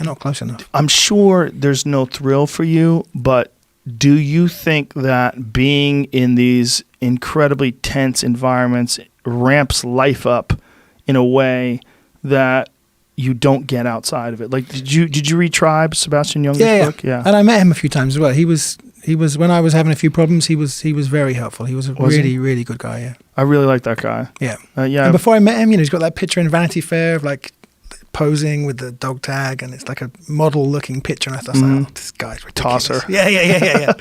You're not close enough. I'm sure there's no thrill for you, but do you think that being in these incredibly tense environments ramps life up in a way that you don't get outside of it? Like, did you read Tribe, Sebastian Junger's book? Yeah. And I met him a few times as well. He was when I was having a few problems, he was very helpful. He was a really good guy. Yeah. I really like that guy. Yeah. Yeah. And before I met him, he's got that picture in Vanity Fair of like posing with the dog tag, and it's like a model-looking picture. And I thought, oh, this guy's ridiculous. Tosser. Yeah.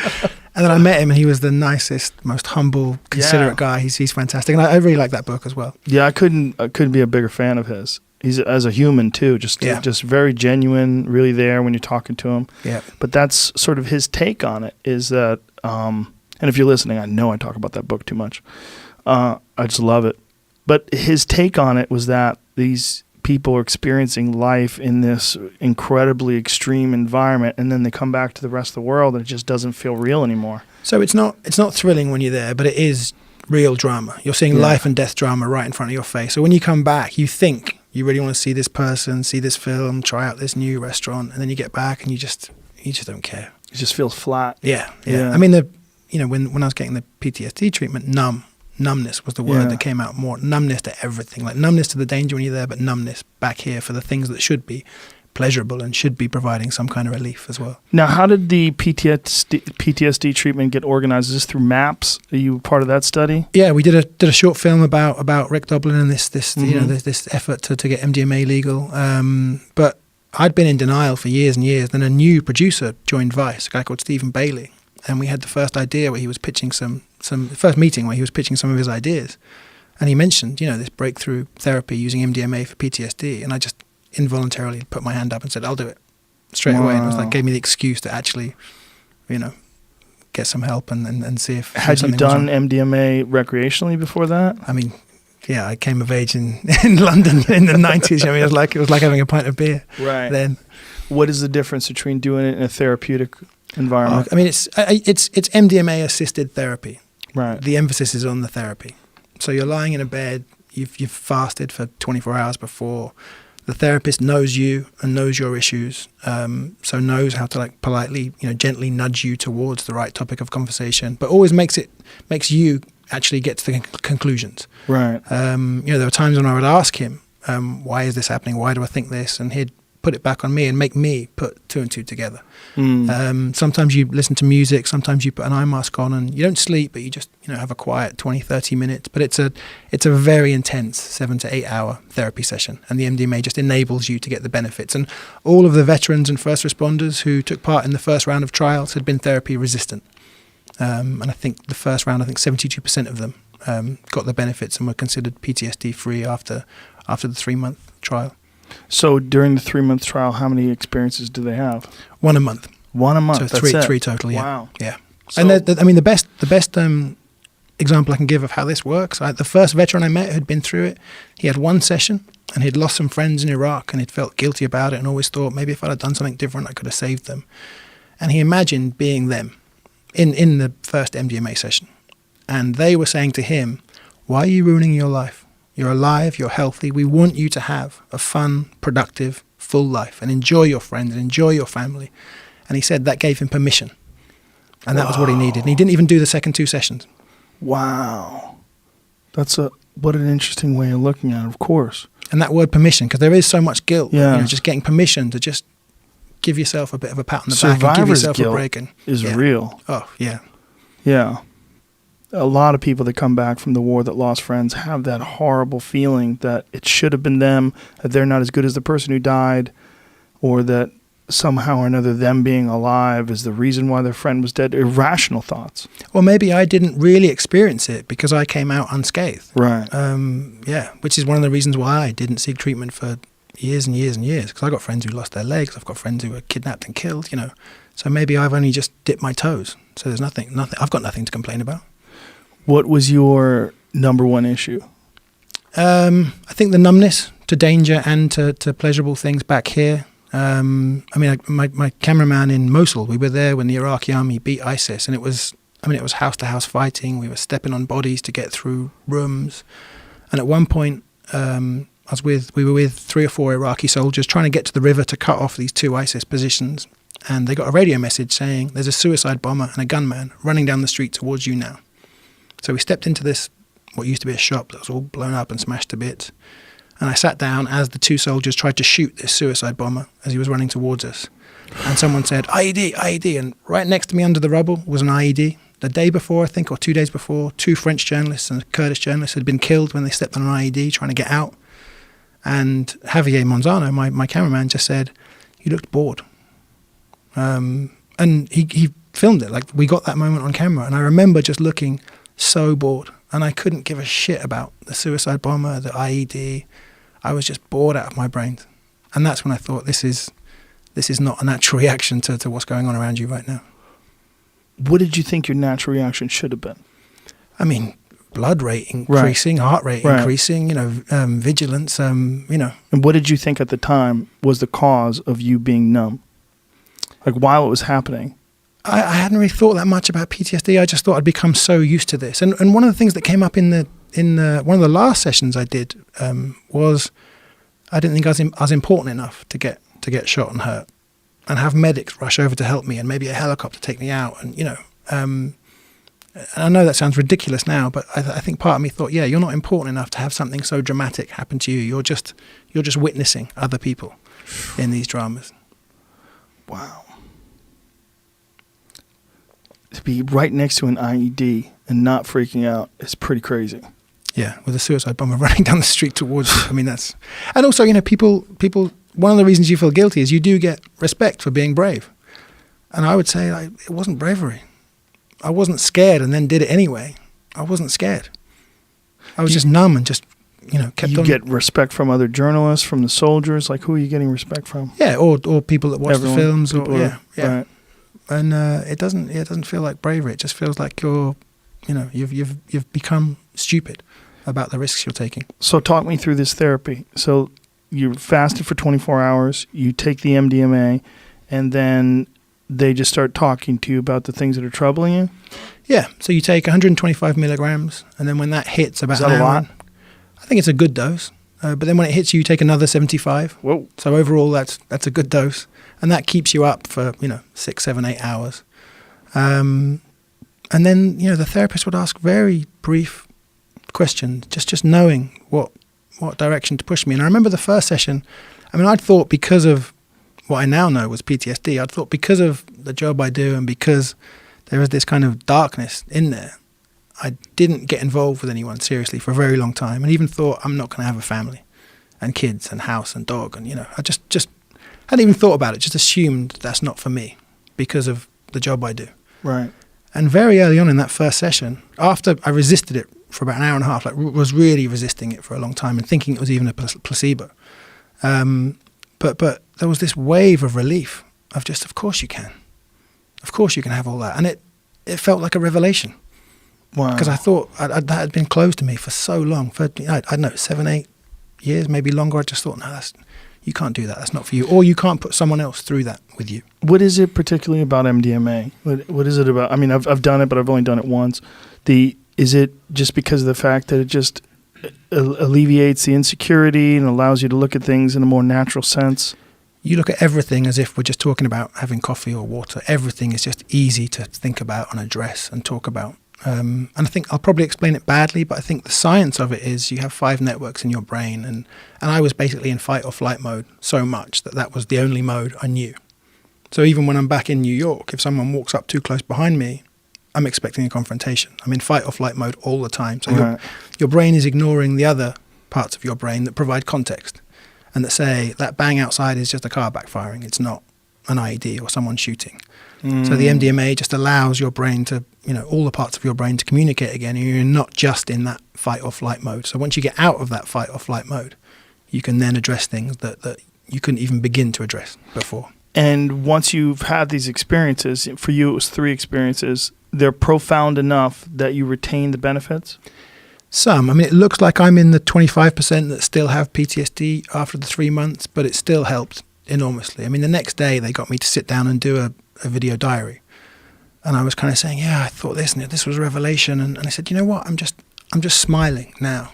And then I met him, and he was the nicest, most humble, considerate guy. He's fantastic, and I really like that book as well. Yeah, I couldn't be a bigger fan of his. He's as a human too, just very genuine, really there when you're talking to him. Yeah. But that's sort of his take on it. Is that, and if you're listening, I know I talk about that book too much. I just love it. But his take on it was that these people are experiencing life in this incredibly extreme environment, and then they come back to the rest of the world, and it just doesn't feel real anymore. So it's not thrilling when you're there, but it is real drama. You're seeing life and death drama right in front of your face. So when you come back, you think you really want to see this person, see this film, try out this new restaurant, and then you get back and you just don't care. It just feels flat. Yeah. I mean, when I was getting the PTSD treatment, numbness was the word that came out more. Numbness to everything, like numbness to the danger when you're there, but numbness back here for the things that should be pleasurable and should be providing some kind of relief as well. Now, how did the PTSD treatment get organized? Is this through MAPS? Are you part of that study? Yeah, we did a short film about Rick Doblin and this this effort to get MDMA legal. But I'd been in denial for years and years. Then a new producer joined Vice, a guy called Stephen Bailey, and we had the first idea where he was pitching first meeting where he was pitching some of his ideas, and he mentioned this breakthrough therapy using MDMA for PTSD, and I just involuntarily put my hand up and said, I'll do it straight away. And it was like, gave me the excuse to actually, get some help and see if... Had you done MDMA recreationally before that? I mean, yeah, I came of age in London in the 90s. I mean, it was like having a pint of beer. Right. Then. What is the difference between doing it in a therapeutic environment? I mean, it's MDMA assisted therapy. Right. The emphasis is on the therapy. So you're lying in a bed, you've fasted for 24 hours before. The therapist knows you and knows your issues, so knows how to politely, gently nudge you towards the right topic of conversation, but always makes you actually get to the conclusions. Right. There were times when I would ask him, why is this happening? Why do I think this? And he'd put it back on me and make me put two and two together. Sometimes you listen to music, sometimes you put an eye mask on and you don't sleep, but you just have a quiet 20-30 minutes. But it's a very intense 7 to 8 hour therapy session, and the MDMA just enables you to get the benefits. And all of the veterans and first responders who took part in the first round of trials had been therapy resistant, and I think the first round, 72% of them got the benefits and were considered PTSD free after the 3-month trial. So during the 3-month trial, how many experiences do they have? One a month. One a month. So three total. Yeah. Wow. Yeah. So, and the best example I can give of how this works. The first veteran I met who'd been through it, he had one session and he'd lost some friends in Iraq and he'd felt guilty about it and always thought maybe if I'd have done something different, I could have saved them. And he imagined being them in the first MDMA session. And they were saying to him, "Why are you ruining your life? You're alive, you're healthy. We want you to have a fun, productive, full life and enjoy your friends and enjoy your family." And he said that gave him permission. And that was what he needed. And he didn't even do the second 2 sessions. Wow. What an interesting way of looking at it, of course. And that word permission, because there is so much guilt. Yeah. Just getting permission to just give yourself a bit of a pat on the back and give yourself a break. Is real. Oh, yeah. Yeah. A lot of people that come back from the war that lost friends have that horrible feeling that it should have been them, that they're not as good as the person who died, or that somehow or another them being alive is the reason why their friend was dead. Irrational thoughts. Or maybe I didn't really experience it because I came out unscathed. Right. Which is one of the reasons why I didn't seek treatment for years and years and years, because I got friends who lost their legs, I've got friends who were kidnapped and killed, So maybe I've only just dipped my toes. So there's nothing, I've got nothing to complain about. What was your number one issue? I think the numbness to danger and to pleasurable things back here. My cameraman in Mosul, we were there when the Iraqi army beat ISIS, and it was house-to-house fighting. We were stepping on bodies to get through rooms. And at one point, we were with 3 or 4 Iraqi soldiers trying to get to the river to cut off these 2 ISIS positions. And they got a radio message saying, there's a suicide bomber and a gunman running down the street towards you now. So we stepped into this, what used to be a shop that was all blown up and smashed to bits. And I sat down as the 2 soldiers tried to shoot this suicide bomber as he was running towards us. And someone said, IED, IED. And right next to me under the rubble was an IED. The day before, I think, or 2 days before, 2 French journalists and a Kurdish journalist had been killed when they stepped on an IED trying to get out. And Javier Monzano, my cameraman, just said, you looked bored. And he filmed it. Like, we got that moment on camera. And I remember just looking so bored. And I couldn't give a shit about the suicide bomber, the IED. I was just bored out of my brains. And that's when I thought, this is not a natural reaction to what's going on around you right now. What did you think your natural reaction should have been? I mean, blood rate increasing, heart rate increasing, vigilance, And what did you think at the time was the cause of you being numb? Like, while it was happening? I hadn't really thought that much about PTSD. I just thought I'd become so used to this. And one of the things that came up in one of the last sessions I did was I didn't think I was important enough to get shot and hurt, and have medics rush over to help me, and maybe a helicopter take me out. And and I know that sounds ridiculous now, but I think part of me thought, yeah, you're not important enough to have something so dramatic happen to you. You're just witnessing other people in these dramas. Wow. To be right next to an IED and not freaking out is pretty crazy. Yeah, with a suicide bomber running down the street towards you. I mean, that's... And also, people, one of the reasons you feel guilty is you do get respect for being brave. And I would say it wasn't bravery. I wasn't scared and then did it anyway. I wasn't scared. I was just numb and just, kept on. You get respect from other journalists, from the soldiers? Like, who are you getting respect from? Yeah, or people that watch the films. Yeah. Right. And it doesn't feel like bravery. It just feels like you've become stupid about the risks you're taking. So talk me through this therapy. So you fasted for 24 hours, you take the MDMA, and then they just start talking to you about the things that are troubling you? Yeah. So you take 125 milligrams, and then when that hits about Is that an a hour, lot? I think it's a good dose. But then when it hits you, you take another 75. Whoa. So overall, that's a good dose. And that keeps you up for, 6, 7, 8 hours. And then, the therapist would ask very brief questions, just knowing what direction to push me. And I remember the first session, I'd thought because of what I now know was PTSD, I'd thought because of the job I do and because there was this kind of darkness in there, I didn't get involved with anyone seriously for a very long time, and even thought I'm not going to have a family and kids and house and dog. And, I just hadn't even thought about it, just assumed that's not for me because of the job I do. Right. And very early on in that first session, after I resisted it for about an hour and a half, was really resisting it for a long time and thinking it was even a placebo. But there was this wave of relief of just, of course you can. Of course you can have all that. And it felt like a revelation. Wow. Because I thought that had been closed to me for so long, for, I don't know, 7, 8 years, maybe longer. I just thought, no, you can't do that. That's not for you. Or you can't put someone else through that with you. What is it particularly about MDMA? What is it about? I've done it, but I've only done it once. Is it just because of the fact that it just alleviates the insecurity and allows you to look at things in a more natural sense? You look at everything as if we're just talking about having coffee or water. Everything is just easy to think about and address and talk about. And I think I'll probably explain it badly, but I think the science of it is you have 5 networks in your brain, and I was basically in fight or flight mode so much that was the only mode I knew. So even when I'm back in New York, if someone walks up too close behind me, I'm expecting a confrontation. I'm in fight or flight mode all the time. So your brain is ignoring the other parts of your brain that provide context and that say that bang outside is just a car backfiring. It's not an IED or someone shooting. So the MDMA just allows your brain to, all the parts of your brain to communicate again. And you're not just in that fight or flight mode. So once you get out of that fight or flight mode, you can then address things that you couldn't even begin to address before. And once you've had these experiences, for you it was 3 experiences, they're profound enough that you retain the benefits? Some. It looks like I'm in the 25% that still have PTSD after the 3 months, but it still helped enormously. The next day they got me to sit down and do a video diary. And I was kind of saying, yeah, I thought this was a revelation. And I said, you know what? I'm just smiling now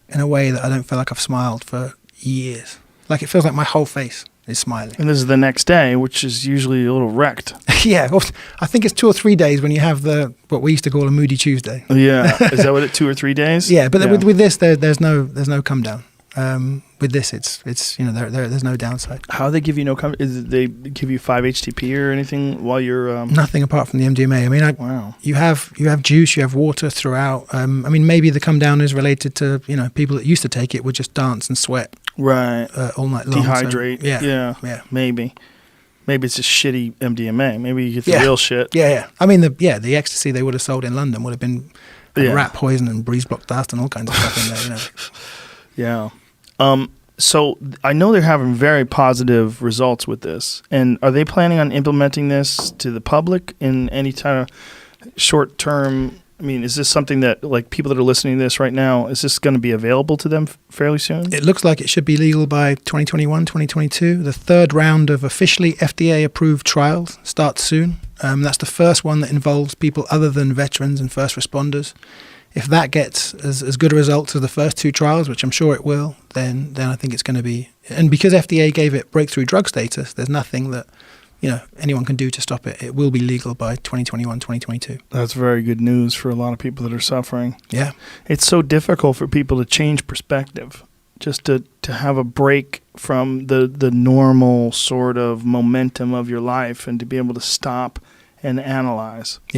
in a way that I don't feel like I've smiled for years. Like, it feels like my whole face is smiling. And this is the next day, which is usually a little wrecked. Yeah, well, I think it's 2 or 3 days when you have what we used to call a moody Tuesday. Yeah, is that what it? 2 or 3 days? Yeah, but with this, there's no come down. With this, it's there's no downside. How do they give you no come? Is they give you 5-HTP or anything while you're nothing apart from the MDMA? I mean, wow. You have juice, you have water throughout. I mean, maybe the come down is related to people that used to take it would just dance and sweat right all night long. Dehydrate. So, yeah. Maybe it's just shitty MDMA. Maybe you get the real shit. Yeah. I mean, the ecstasy they would have sold in London would have been rat poison and breeze block dust and all kinds of stuff in there. Yeah. So I know they're having very positive results with this. And are they planning on implementing this to the public in any kind of short term? I mean, is this something that, like, people that are listening to this right now, is this going to be available to them fairly soon? It looks like it should be legal by 2021, 2022. The third round of officially FDA-approved trials starts soon. That's the first one that involves people other than veterans and first responders. If that gets as good a result as the first 2 trials, which I'm sure it will, then I think it's going to be... And because FDA gave it breakthrough drug status, there's nothing that anyone can do to stop it. It will be legal by 2021, 2022. That's very good news for a lot of people that are suffering. Yeah. It's so difficult for people to change perspective, just to have a break from the normal sort of momentum of your life and to be able to stop and analyze. Yeah.